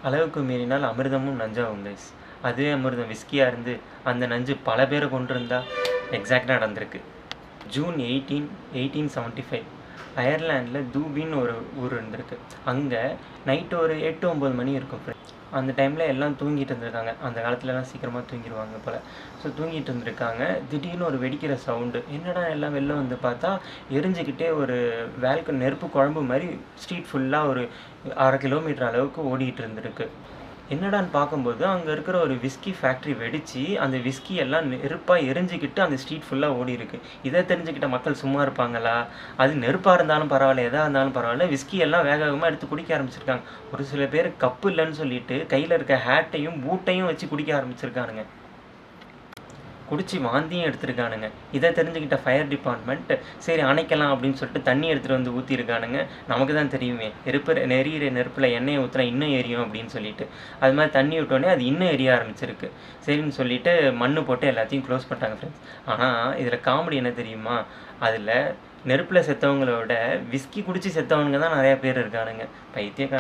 அளவுக்கு மீறினால் அமிர்தமும் நஞ்சாகும் கைஸ். அதுவே அமிர்தம் விஸ்கியாக இருந்து அந்த நஞ்சு பல பேரை கொண்டு இருந்தால் எக்ஸாக்டாக நடந்திருக்கு. ஜூன் 1875 அயர்லாண்டில் தூபின்னு ஒரு ஊர் இருந்திருக்கு. அங்கே நைட்டு ஒரு 8-9 மணி இருக்கும் ஃப்ரெண்ட். அந்த டைமில் எல்லாம் தூங்கிட்டு இருந்திருக்காங்க. அந்த காலத்துலலாம் சீக்கிரமாக தூங்கிடுவாங்க போல். ஸோ தூங்கிட்டு இருந்திருக்காங்க. திடீர்னு ஒரு வெடிக்கிற சவுண்டு. என்னடா எல்லாம் வெளில வந்து பார்த்தா எரிஞ்சுக்கிட்டே ஒரு நெருப்பு குழம்பு மாதிரி ஸ்ட்ரீட் ஃபுல்லாக ஒரு 1/2 கிலோமீட்டர் அளவுக்கு ஓடிட்டு இருந்திருக்கு. என்னடான்னு பார்க்கும்போது அங்கே இருக்கிற ஒரு விஸ்கி ஃபேக்ட்ரி வெடித்து அந்த விஸ்கி எல்லாம் நெருப்பாக எரிஞ்சிக்கிட்டு அந்த ஸ்ட்ரீட் ஃபுல்லாக ஓடி இருக்கு. இதை தெரிஞ்சுக்கிட்ட மக்கள் சும்மா இருப்பாங்களா? அது நெருப்பாக இருந்தாலும் பரவாயில்ல, எதாக இருந்தாலும் பரவாயில்ல, விஸ்கி எல்லாம் வேக வேகமாக எடுத்து குடிக்க ஆரம்பிச்சிருக்காங்க. ஒரு சில பேர் கப்பு இல்லைன்னு சொல்லிட்டு கையில் இருக்க ஹேட்டையும் பூட்டையும் வச்சு குடிக்க ஆரம்பிச்சிருக்கானுங்க. குடிச்சு வாந்தியும் எடுத்துருக்கானுங்க. இதை தெரிஞ்சுக்கிட்ட ஃபயர் டிபார்ட்மெண்ட் சரி அணைக்கலாம் அப்படின்னு சொல்லிட்டு தண்ணி எடுத்துகிட்டு வந்து ஊற்றிருக்கானுங்க. நமக்கு தான் தெரியுமே, நெறியிற நெருப்பில் எண்ணெயை ஊற்றினா இன்னும் எரியும் அப்படின்னு சொல்லிட்டு. அது மாதிரி தண்ணி விட்டோடனே அது இன்னும் எரிய ஆரம்பிச்சிருக்கு. சரின்னு சொல்லிட்டு மண் போட்டு எல்லாத்தையும் க்ளோஸ் பண்ணிட்டாங்க ஃப்ரெண்ட்ஸ். ஆனால் இதில் காமெடி என்ன தெரியுமா? அதில் நெருப்பில் செத்தவங்களோட விஸ்கி குடிச்சு செத்தவனுங்க தான் நிறையா பேர் இருக்கானுங்க. பைத்தியக்கார